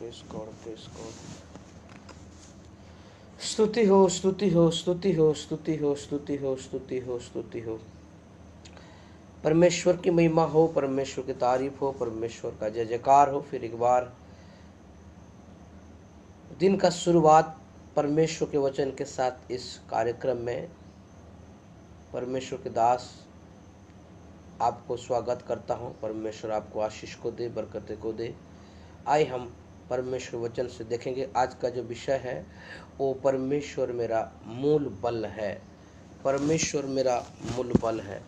Press God, press God. स्तुति हो, स्तुति हो, स्तुति हो, स्तुति हो, स्तुति हो, स्तुति हो, स्तुति हो। परमेश्वर की महिमा हो, परमेश्वर की तारीफ हो, परमेश्वर का जय जयकार हो। फिर एक बार दिन का शुरुआत परमेश्वर के वचन के साथ इस कार्यक्रम में परमेश्वर के दास आपको स्वागत करता हूं। परमेश्वर आपको आशीष को दे, बरकत को दे। आइए हम परमेश्वर वचन से देखेंगे। आज का जो विषय है वो परमेश्वर मेरा मूल बल है। परमेश्वर मेरा मूल बल है।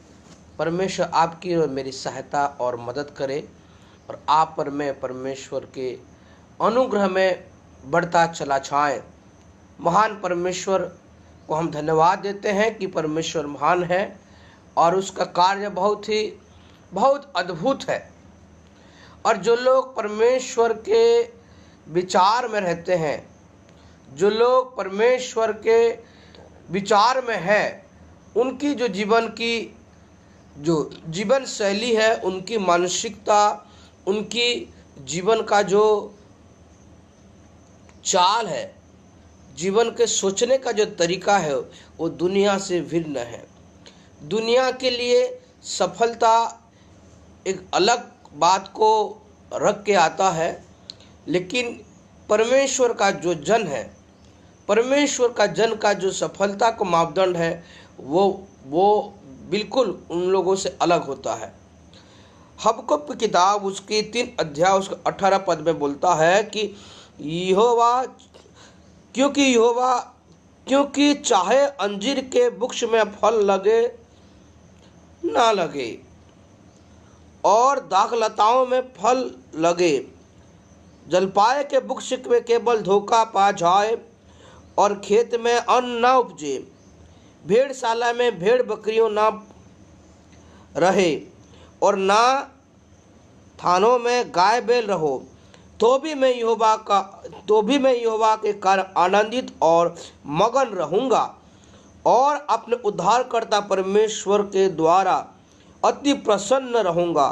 परमेश्वर आपकी और मेरी सहायता और मदद करे और आप पर मैं परमेश्वर के अनुग्रह में बढ़ता चला जाए। महान परमेश्वर को हम धन्यवाद देते हैं कि परमेश्वर महान है और उसका कार्य बहुत अद्भुत है। और जो लोग परमेश्वर के विचार में रहते हैं, जो लोग परमेश्वर के विचार में है, उनकी जो जीवन शैली है, उनकी मानसिकता, उनकी जीवन का जो चाल है, जीवन के सोचने का जो तरीका है, वो दुनिया से भिन्न है। दुनिया के लिए सफलता एक अलग बात को रख के आता है, लेकिन परमेश्वर का जो जन है, परमेश्वर का जन का जो सफलता का मापदंड है, वो बिल्कुल उन लोगों से अलग होता है। हबक्कुक की किताब उसकी 3 अध्याय उसका 18 पद में बोलता है कि क्योंकि चाहे अंजीर के वृक्ष में फल लगे ना लगे और दाखलताओं में फल लगे, जलपाए के वृक्ष में केवल धोखा पा जाए और खेत में अन्न ना उपजे, भेड़शाला में भेड़ बकरियों ना रहे और ना थानों में गाय बैल रहो, तो भी मैं यहोवा के कारण आनंदित और मगन रहूँगा और अपने उद्धारकर्ता परमेश्वर के द्वारा अति प्रसन्न रहूँगा।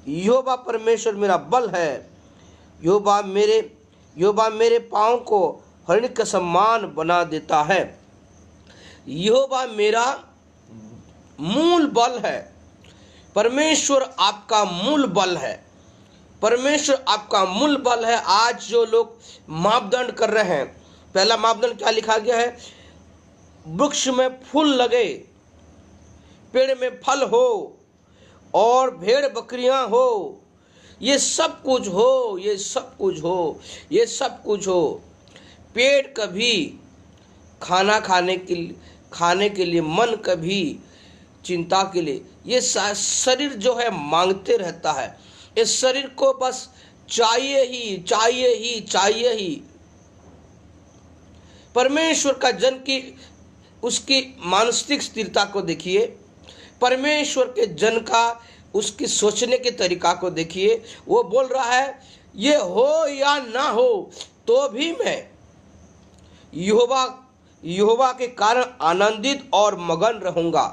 यहोवा परमेश्वर मेरा बल है। यहोवा मेरे पाँव को हरिण के समान बना देता है। यहोवा मेरा मूल बल है। परमेश्वर आपका मूल बल है। परमेश्वर आपका मूल बल है। आज जो लोग मापदंड कर रहे हैं, पहला मापदंड क्या लिखा गया है? वृक्ष में फूल लगे, पेड़ में फल हो और भेड़ बकरियां हो, ये सब कुछ हो, ये सब कुछ हो, ये सब कुछ हो। पेट कभी खाना खाने के लिए, मन कभी चिंता के लिए, ये शरीर जो है मांगते रहता है। इस शरीर को बस चाहिए ही चाहिए ही चाहिए ही। परमेश्वर का जन की उसकी मानसिक स्थिरता को देखिए, परमेश्वर के जन का उसकी सोचने के तरीका को देखिए। वो बोल रहा है ये हो या ना हो तो भी मैं यहोवा के कारण आनंदित और मगन रहूंगा।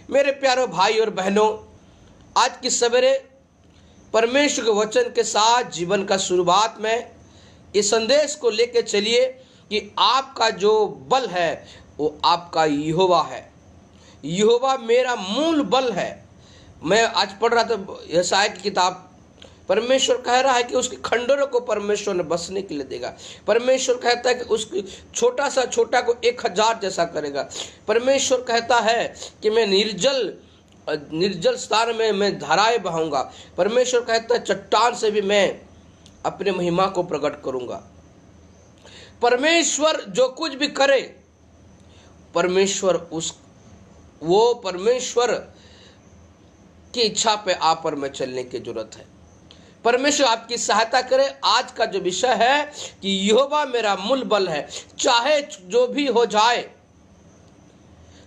मेरे प्यारे भाई और बहनों, आज की सवेरे परमेश्वर के वचन के साथ जीवन का शुरुआत में इस संदेश को लेकर चलिए कि आपका जो बल है वो आपका यहोवा है। यहोवा मेरा मूल बल है। मैं आज पढ़ रहा था यशायाह की किताब। परमेश्वर कह रहा है कि उसके खंडरों को परमेश्वर ने बसने के लिए देगा। परमेश्वर कहता है कि उसकी छोटा सा छोटा को 1000 जैसा करेगा। परमेश्वर कहता है कि मैं निर्जल स्थान में मैं धाराएं बहाऊंगा। परमेश्वर कहता है चट्टान से भी मैं अपने महिमा को प्रकट करूंगा। परमेश्वर जो कुछ भी करे, परमेश्वर की इच्छा पे आप पर में चलने की जरूरत है। परमेश्वर आपकी सहायता करे। आज का जो विषय है कि यहोवा मेरा मूल बल है। चाहे जो भी हो जाए,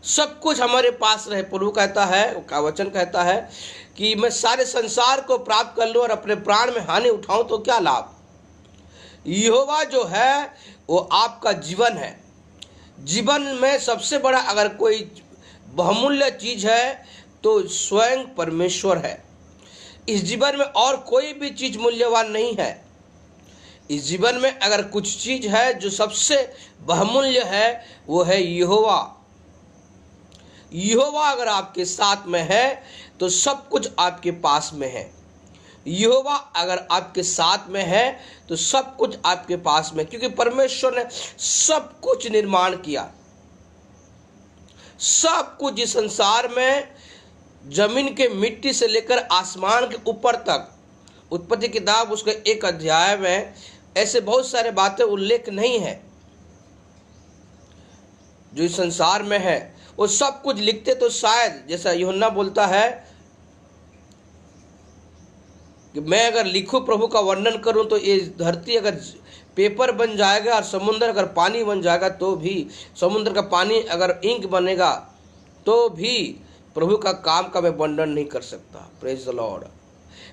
सब कुछ हमारे पास रहे। प्रभु कहता है, का वचन कहता है कि मैं सारे संसार को प्राप्त कर लूं और अपने प्राण में हानि उठाऊं तो क्या लाभ। यहोवा जो है वो आपका जीवन है। जीवन में सबसे बड़ा अगर कोई बहुमूल्य चीज है तो स्वयं परमेश्वर है। इस जीवन में और कोई भी चीज मूल्यवान नहीं है। इस जीवन में अगर कुछ चीज है जो सबसे बहुमूल्य है, वो है यहोवा। यहोवा अगर आपके साथ में है तो सब कुछ आपके पास में है। यहोवा अगर आपके साथ में है तो सब कुछ आपके पास में, क्योंकि परमेश्वर ने सब कुछ निर्माण किया। सब कुछ इस संसार में, जमीन के मिट्टी से लेकर आसमान के ऊपर तक, उत्पत्ति किताब उसके 1 अध्याय में ऐसे बहुत सारे बातें उल्लेख नहीं है जो इस संसार में है। वो सब कुछ लिखते तो शायद, जैसा यूहन्ना बोलता है कि मैं अगर लिखूं, प्रभु का वर्णन करूं, तो ये धरती अगर पेपर बन जाएगा और समुद्र अगर पानी बन जाएगा तो भी, समुद्र का पानी अगर इंक बनेगा तो भी प्रभु का काम का मैं वर्णन नहीं कर सकता। Praise the Lord.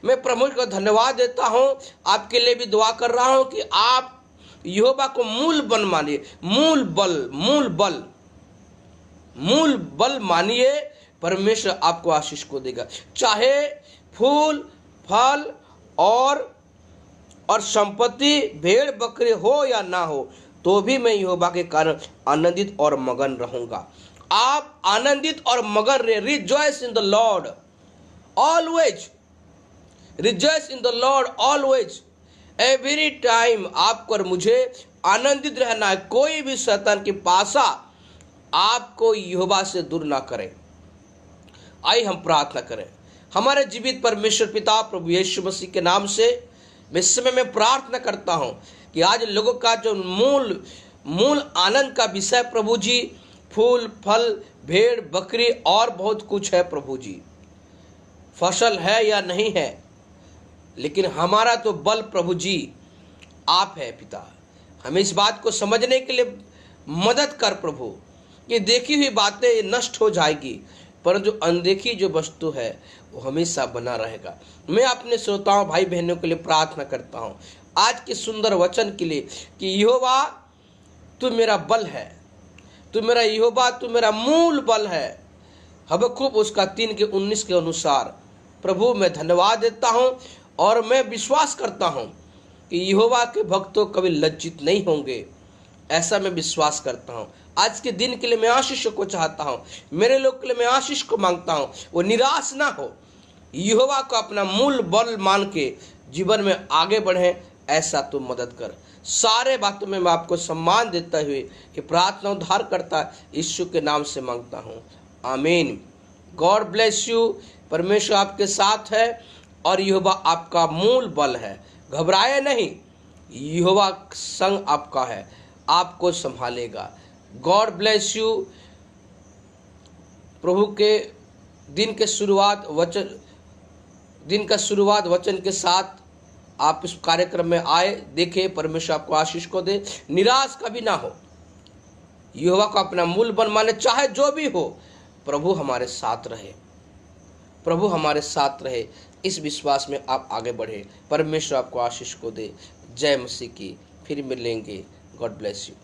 मैं प्रभु को धन्यवाद देता हूं, आपके लिए भी दुआ कर रहा हूं कि आप यहोवा को मूल बल मानिए, मूल बल मानिए। परमेश्वर आपको आशीष को देगा। चाहे फूल, फल और संपत्ति, भेड़ बकरे हो या ना हो, तो भी मैं यहोवा के कारण आनंदित और मगन रहूंगा। आप आनंदित और मगन रहे। Rejoice in the Lord always, rejoice in the Lord always, every time. आपको और मुझे आनंदित रहना है। कोई भी शैतान की पासा आपको यहोवा से दूर ना करे। आइए हम प्रार्थना करें। हमारे जीवित परमेश्वर पिता प्रभु यीशु मसीह के नाम से मैं इस समय में प्रार्थना करता हूं कि आज लोगों का जो मूल आनंद का विषय प्रभु जी, फूल, फल, भेड़, बकरी और बहुत कुछ है प्रभु जी, फसल है या नहीं है, लेकिन हमारा तो बल प्रभु जी आप है पिता। हमें इस बात को समझने के लिए मदद कर प्रभु। ये देखी हुई बातें नष्ट हो जाएगी, परंतु अनदेखी जो वस्तु है वो हमेशा बना रहेगा। मैं अपने श्रोताओं भाई बहनों के लिए प्रार्थना करता हूँ आज के सुंदर वचन के लिए कि यहोवा तू मेरा बल है, तू मेरा यहोवा, तू मेरा मूल बल है। हबक्कुक उसका 3:19 के अनुसार प्रभु मैं धन्यवाद देता हूँ और मैं विश्वास करता हूँ कि यहोवा के भक्तों कभी लज्जित नहीं होंगे। ऐसा मैं विश्वास करता हूँ। आज के दिन के लिए मैं आशीष को चाहता हूँ। मेरे लोग के लिए मैं आशीष को मांगता हूँ, वो निराश ना हो, यहोवा को अपना मूल बल मान के जीवन में आगे बढ़े। ऐसा तो मदद कर। सारे बातों में मैं आपको सम्मान देते हुए कि प्रार्थना उद्धार करता यीशु के नाम से मांगता हूँ, आमीन। God bless you. परमेश्वर आपके साथ है और यहोवा आपका मूल बल है। घबराए नहीं, यहोवा संग आपका है, आपको संभालेगा। God bless you. प्रभु के दिन का शुरुआत वचन के साथ आप इस कार्यक्रम में आए, देखे। परमेश्वर आपको आशीष को दे। निराश कभी ना हो। यहोवा को अपना मूल बल माने, चाहे जो भी हो, प्रभु हमारे साथ रहे, प्रभु हमारे साथ रहे। इस विश्वास में आप आगे बढ़े। परमेश्वर आपको आशीष को दे। जय मसीह की। फिर मिलेंगे। God bless you.